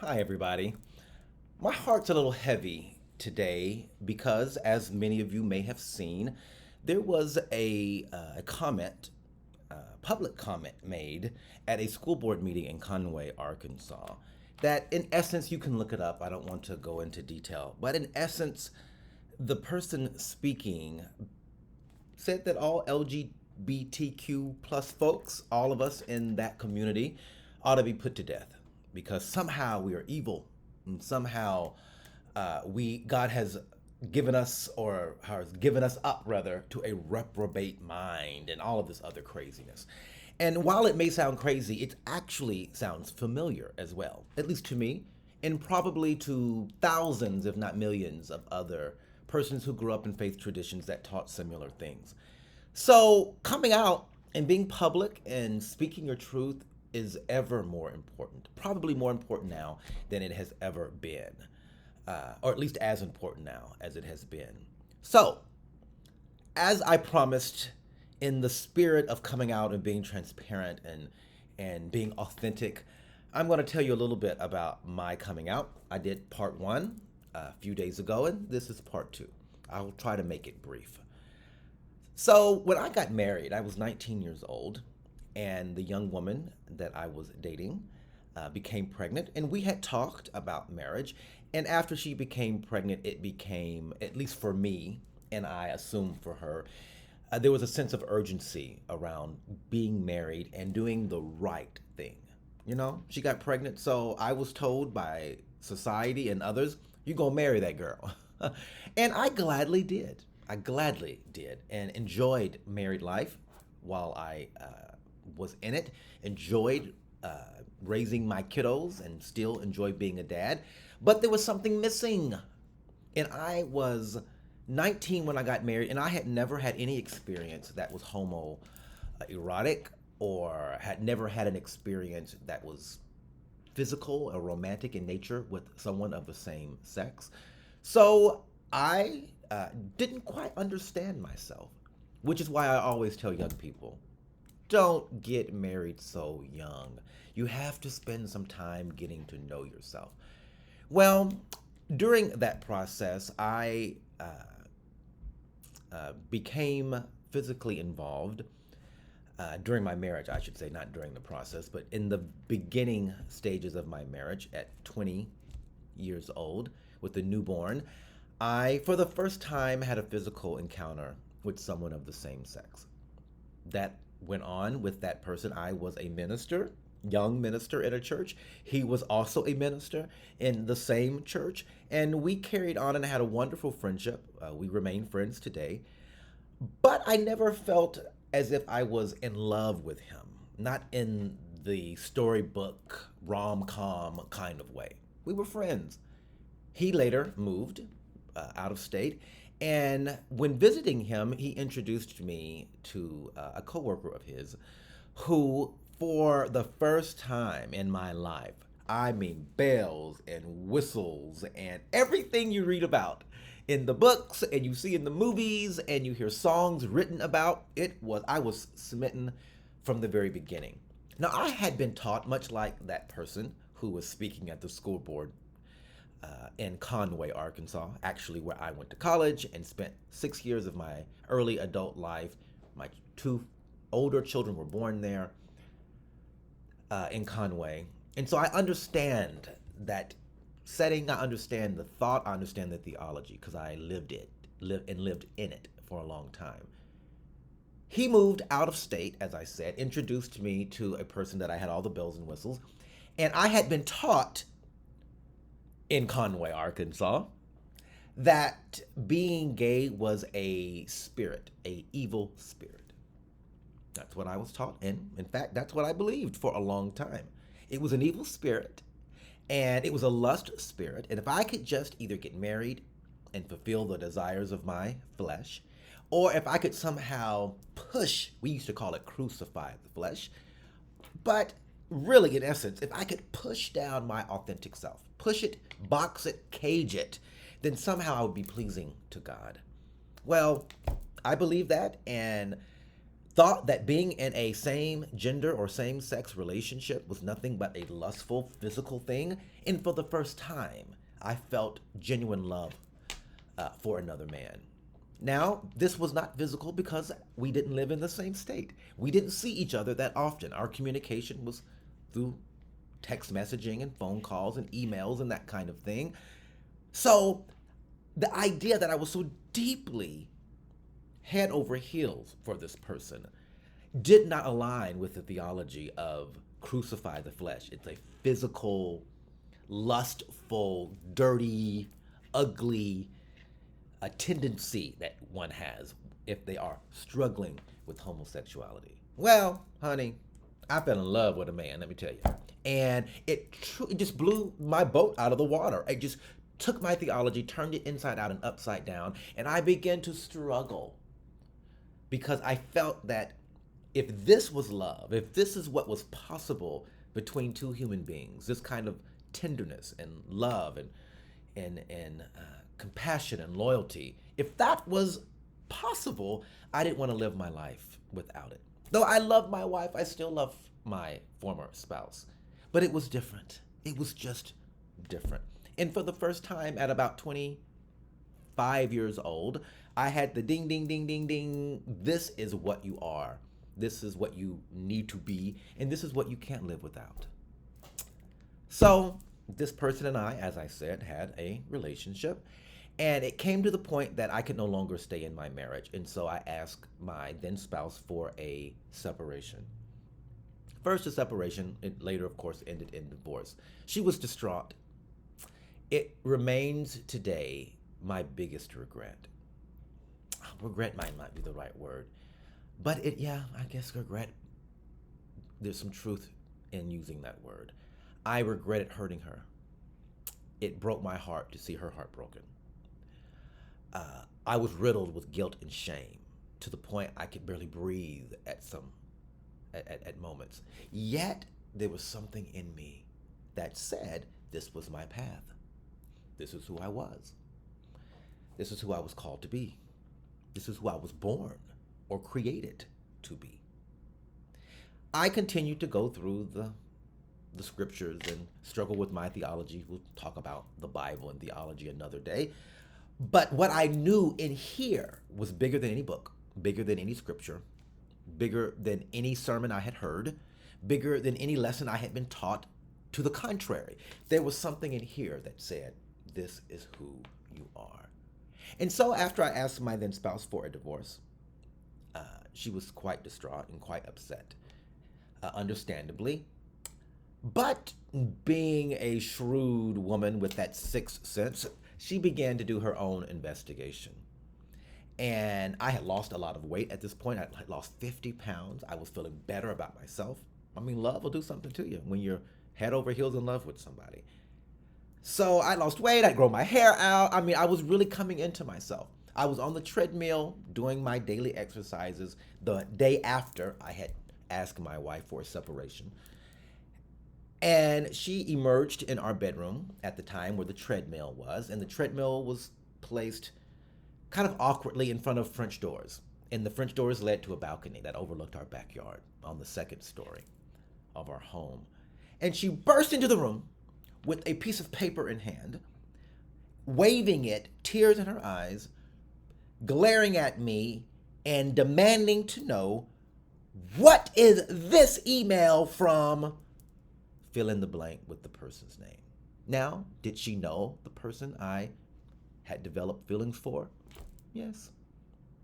Hi, everybody. My heart's a little heavy today because, as many of you may have seen, there was a comment, public comment made at a school board meeting in Conway, Arkansas. That, in essence, you can look it up. I don't want to go into detail, but in essence, the person speaking said that all LGBTQ plus folks, all of us in that community, ought to be put to death because somehow we are evil and somehow we God has given us or has given us up rather to a reprobate mind and all of this other craziness. And while it may sound crazy, it actually sounds familiar as well, at least to me, and probably to thousands, if not millions, of other persons who grew up in faith traditions that taught similar things. So, coming out and being public and speaking your truth is ever more important, probably more important now than it has ever been, or at least as important now as it has been. So, as I promised, in the spirit of coming out and being transparent and being authentic, I'm going to tell you a little bit about my coming out. I did part one a few days ago, and this is part two. I'll try to make it brief. So, when I got married, I was 19 years old, and the young woman that I was dating became pregnant, and we had talked about marriage. And after she became pregnant, it became, at least for me, and I assume for her, there was a sense of urgency around being married and doing the right thing. You know, she got pregnant, so I was told by society and others, "You gonna marry that girl." And I gladly did. I gladly did and enjoyed married life while I was in it, enjoyed raising my kiddos, and still enjoy being a dad. But there was something missing. And I was 19 when I got married, and I had never had any experience that was homo erotic or had never had an experience that was physical or romantic in nature with someone of the same sex. So I didn't quite understand myself, which is why I always tell young people don't get married so young. You have to spend some time getting to know yourself. Well, during that process, I became physically involved during my marriage, I should say, not during the process, but in the beginning stages of my marriage at 20 years old with a newborn, I, for the first time, had a physical encounter with someone of the same sex. That went on with that person. I was a minister, young minister in a church. He was also a minister in the same church. And we carried on and had a wonderful friendship. We remain friends today. But I never felt as if I was in love with him, not in the storybook, rom com kind of way. We were friends. He later moved out of state, and when visiting him, he introduced me to a coworker of his who, for the first time in my life, I mean, bells and whistles and everything you read about in the books and you see in the movies and you hear songs written about, I was smitten from the very beginning. Now, I had been taught, much like that person who was speaking at the school board in Conway, Arkansas, actually where I went to college and spent 6 years of my early adult life. My two older children were born there in Conway. And so I understand that setting, I understand the thought, I understand the theology because I lived in it for a long time. He moved out of state, as I said, introduced me to a person that I had all the bells and whistles, and I had been taught in Conway, Arkansas, that being gay was a spirit, a evil spirit. That's what I was taught, and in fact, that's what I believed for a long time. It was an evil spirit, and it was a lust spirit, and if I could just either get married and fulfill the desires of my flesh, or if I could somehow push, we used to call it crucify the flesh, but really, in essence, if I could push down my authentic self, push it, box it, cage it, then somehow I would be pleasing to God. Well, I believe that, and thought that being in a same gender or same sex relationship was nothing but a lustful physical thing. And for the first time, I felt genuine love for another man. Now, this was not physical because we didn't live in the same state. We didn't see each other that often. Our communication was through text messaging and phone calls and emails and that kind of thing. So, the idea that I was so deeply head over heels for this person did not align with the theology of crucify the flesh. It's a physical, lustful, dirty, ugly a tendency that one has if they are struggling with homosexuality. Well, honey, I fell in love with a man, let me tell you. And it just blew my boat out of the water. It just took my theology, turned it inside out and upside down, and I began to struggle because I felt that if this was love, if this is what was possible between two human beings, this kind of tenderness and love and compassion and loyalty, if that was possible, I didn't want to live my life without it. Though I love my wife, I still love my former spouse. But it was different. It was just different. And for the first time at about 25 years old, I had the ding, ding, ding, ding, ding. This is what you are. This is what you need to be. And this is what you can't live without. So this person and I, as I said, had a relationship. And it came to the point that I could no longer stay in my marriage. And so I asked my then spouse for a separation. First, a separation. It later, of course, ended in divorce. She was distraught. It remains today my biggest regret. Regret might not be the right word. But I guess regret, there's some truth in using that word. I regretted hurting her. It broke my heart to see her heart broken. I was riddled with guilt and shame to the point I could barely breathe at moments. Yet there was something in me that said this was my path. This is who I was. This is who I was called to be. This is who I was born or created to be. I continued to go through the scriptures and struggle with my theology. We'll talk about the Bible and theology another day. But what I knew in here was bigger than any book, bigger than any scripture, bigger than any sermon I had heard, bigger than any lesson I had been taught. To the contrary, there was something in here that said, this is who you are. And so after I asked my then spouse for a divorce, she was quite distraught and quite upset, understandably. But being a shrewd woman with that sixth sense, she began to do her own investigation. And I had lost a lot of weight at this point. I had lost 50 pounds. I was feeling better about myself. I mean, love will do something to you when you're head over heels in love with somebody. So I lost weight. I'd grown my hair out. I mean, I was really coming into myself. I was on the treadmill doing my daily exercises the day after I had asked my wife for a separation. And she emerged in our bedroom at the time where the treadmill was, and the treadmill was placed kind of awkwardly in front of French doors. And the French doors led to a balcony that overlooked our backyard on the second story of our home. And she burst into the room with a piece of paper in hand, waving it, tears in her eyes, glaring at me and demanding to know, what is this email from? Fill in the blank with the person's name. Now, did she know the person I had developed feelings for? Yes.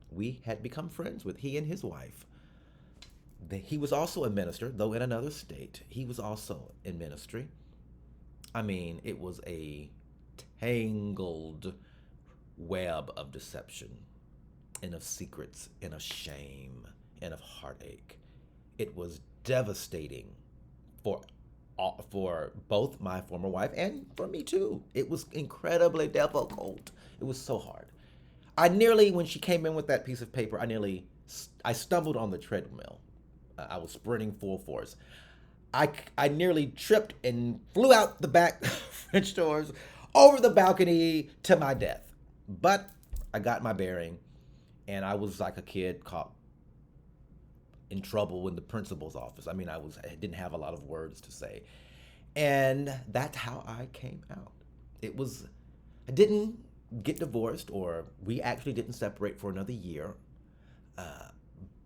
We had become friends with he and his wife. He was also a minister, though in another state. He was also in ministry. I mean, it was a tangled web of deception and of secrets and of shame and of heartache. It was devastating for both my former wife and for me too. It was incredibly difficult. It was so hard. When she came in with that piece of paper, I stumbled on the treadmill. I was sprinting full force. I nearly tripped and flew out the back French doors over the balcony to my death. But I got my bearing, and I was like a kid caught in trouble in the principal's office. I mean, I didn't have a lot of words to say. And that's how I came out. It was, I didn't get divorced, or we actually didn't separate for another year. Uh,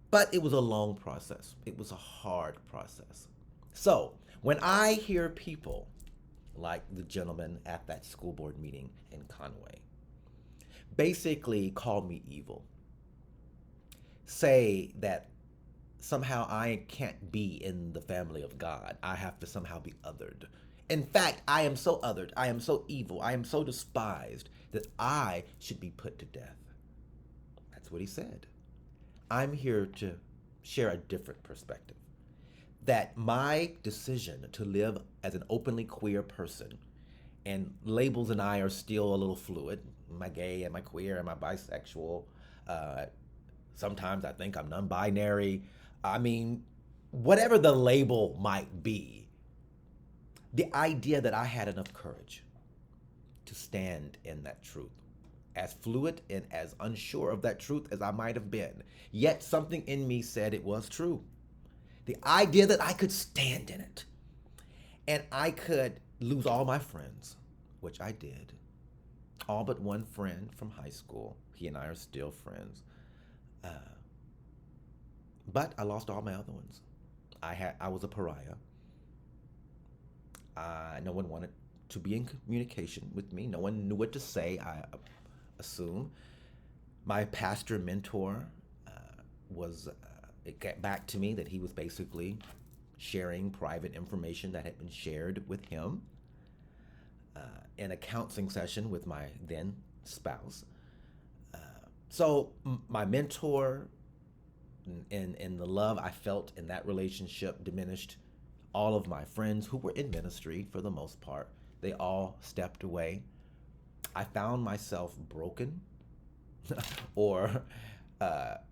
but it was a long process. It was a hard process. So when I hear people like the gentleman at that school board meeting in Conway basically call me evil, say that somehow I can't be in the family of God. I have to somehow be othered. In fact, I am so othered, I am so evil, I am so despised that I should be put to death. That's what he said. I'm here to share a different perspective. That my decision to live as an openly queer person, and labels and I are still a little fluid. Am I gay? Am I queer? Am I bisexual? Uh, Sometimes I think I'm non binary. I mean, whatever the label might be, the idea that I had enough courage to stand in that truth, as fluid and as unsure of that truth as I might have been, yet something in me said it was true. The idea that I could stand in it and I could lose all my friends, which I did. All but one friend from high school. He and I are still friends. Uh, but I lost all my other ones. I was a pariah. No one wanted to be in communication with me. No one knew what to say, I assume. My pastor mentor it got back to me that he was basically sharing private information that had been shared with him in a counseling session with my then spouse. So my mentor and the love I felt in that relationship diminished. All of my friends who were in ministry, for the most part, they all stepped away. I found myself broken, or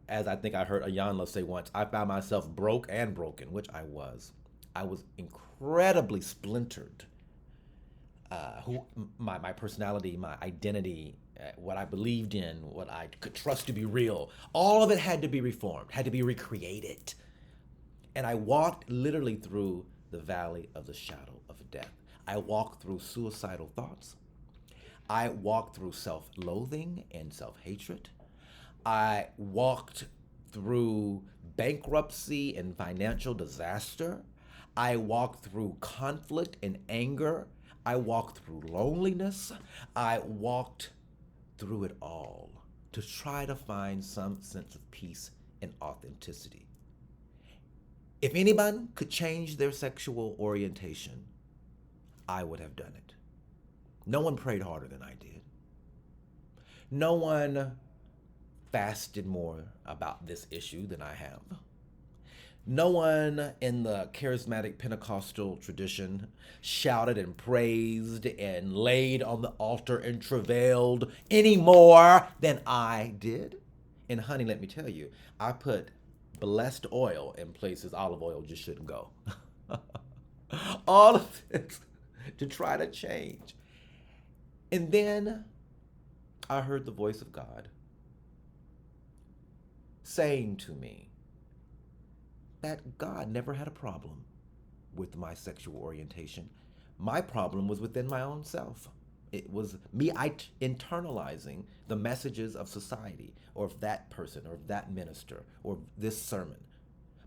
as I think I heard Ayanla say once, I found myself broke and broken, which I was. I was incredibly splintered. My personality, my identity, what I believed in, what I could trust to be real, all of it had to be reformed, had to be recreated. And I walked literally through the valley of the shadow of death. I walked through suicidal thoughts. I walked through self-loathing and self-hatred. I walked through bankruptcy and financial disaster. I walked through conflict and anger. I walked through loneliness. I walked through it all to try to find some sense of peace and authenticity. If anyone could change their sexual orientation, I would have done it. No one prayed harder than I did. No one fasted more about this issue than I have. No one in the charismatic Pentecostal tradition shouted and praised and laid on the altar and travailed any more than I did. And honey, let me tell you, I put blessed oil in places olive oil just shouldn't go. All of this to try to change. And then I heard the voice of God saying to me that God never had a problem with my sexual orientation. My problem was within my own self. It was me internalizing the messages of society, or of that person, or of that minister, or this sermon.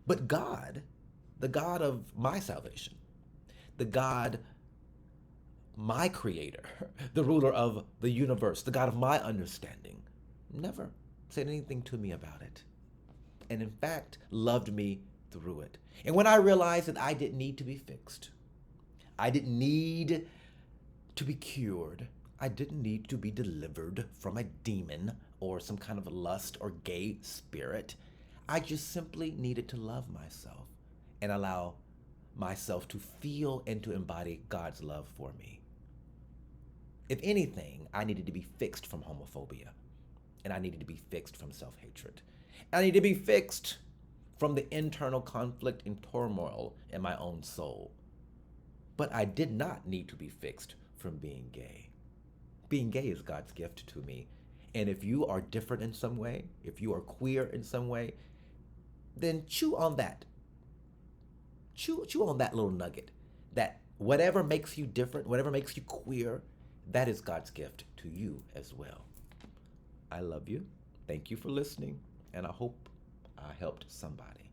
But God, the God of my salvation, the God, my creator, the ruler of the universe, the God of my understanding, never said anything to me about it. And in fact, loved me through it. And when I realized that I didn't need to be fixed, I didn't need to be cured, I didn't need to be delivered from a demon or some kind of lust or gay spirit, I just simply needed to love myself and allow myself to feel and to embody God's love for me. If anything, I needed to be fixed from homophobia, and I needed to be fixed from self-hatred. I needed to be fixed from the internal conflict and turmoil in my own soul. But I did not need to be fixed from being gay. Being gay is God's gift to me. And if you are different in some way, if you are queer in some way, then chew on that. Chew on that little nugget. That whatever makes you different, whatever makes you queer, that is God's gift to you as well. I love you. Thank you for listening, and I hope I helped somebody.